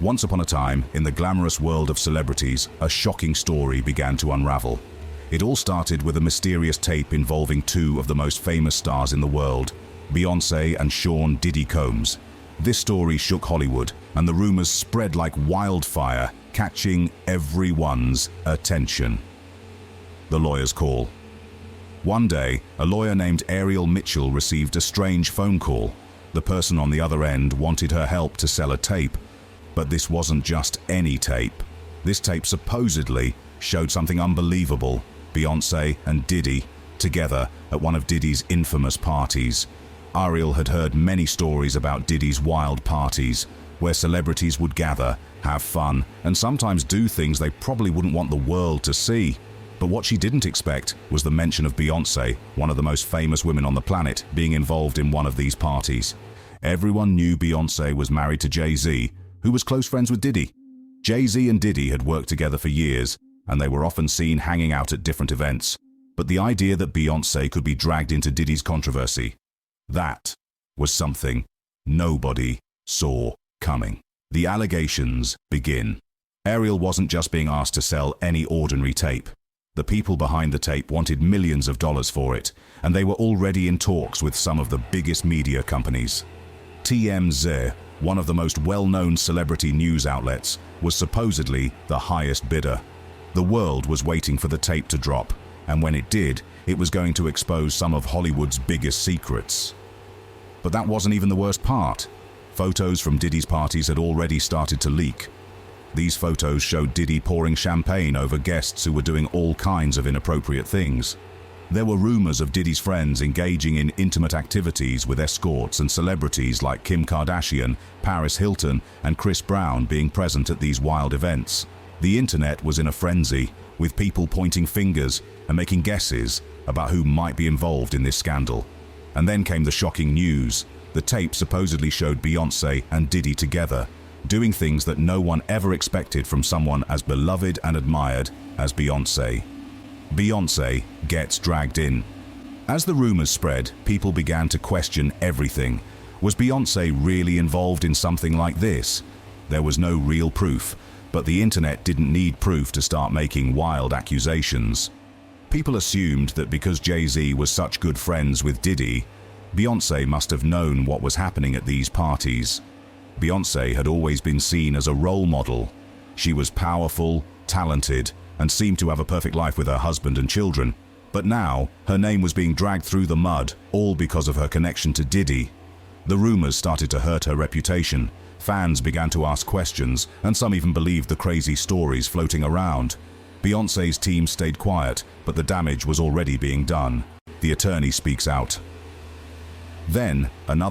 Once upon a time, in the glamorous world of celebrities, a shocking story began to unravel. It all started with a mysterious tape involving two of the most famous stars in the world, Beyoncé and Sean "Diddy" Combs. This story shook Hollywood, and the rumors spread like wildfire, catching everyone's attention. The lawyer's call. One day, a lawyer named Ariel Mitchell received a strange phone call. The person on the other end wanted her help to sell a tape. But this wasn't just any tape. This tape supposedly showed something unbelievable: Beyoncé and Diddy together at one of Diddy's infamous parties. Ariel had heard many stories about Diddy's wild parties, where celebrities would gather, have fun, and sometimes do things they probably wouldn't want the world to see. But what she didn't expect was the mention of Beyoncé, one of the most famous women on the planet, being involved in one of these parties. Everyone knew Beyoncé was married to Jay-Z, who was close friends with Diddy. Jay-Z and Diddy had worked together for years, and they were often seen hanging out at different events. But the idea that Beyoncé could be dragged into Diddy's controversy, that was something nobody saw coming. The allegations begin. Ariel wasn't just being asked to sell any ordinary tape. The people behind the tape wanted millions of dollars for it, and they were already in talks with some of the biggest media companies. TMZ, one of the most well-known celebrity news outlets, was supposedly the highest bidder. The world was waiting for the tape to drop, and when it did, it was going to expose some of Hollywood's biggest secrets. But that wasn't even the worst part. Photos from Diddy's parties had already started to leak. These photos showed Diddy pouring champagne over guests who were doing all kinds of inappropriate things. There were rumors of Diddy's friends engaging in intimate activities with escorts, and celebrities like Kim Kardashian, Paris Hilton, and Chris Brown being present at these wild events. The internet was in a frenzy, with people pointing fingers and making guesses about who might be involved in this scandal. And then came the shocking news. The tape supposedly showed Beyoncé and Diddy together, doing things that no one ever expected from someone as beloved and admired as Beyoncé. Beyoncé gets dragged in. As the rumors spread, people began to question everything. Was Beyoncé really involved in something like this? There was no real proof, but the internet didn't need proof to start making wild accusations. People assumed that because Jay-Z was such good friends with Diddy, Beyoncé must have known what was happening at these parties. Beyoncé had always been seen as a role model. She was powerful, talented, and seemed to have a perfect life with her husband and children. But now, her name was being dragged through the mud, all because of her connection to Diddy. The rumors started to hurt her reputation. Fans began to ask questions, and some even believed the crazy stories floating around. Beyoncé's team stayed quiet, but the damage was already being done. The attorney speaks out. Then, another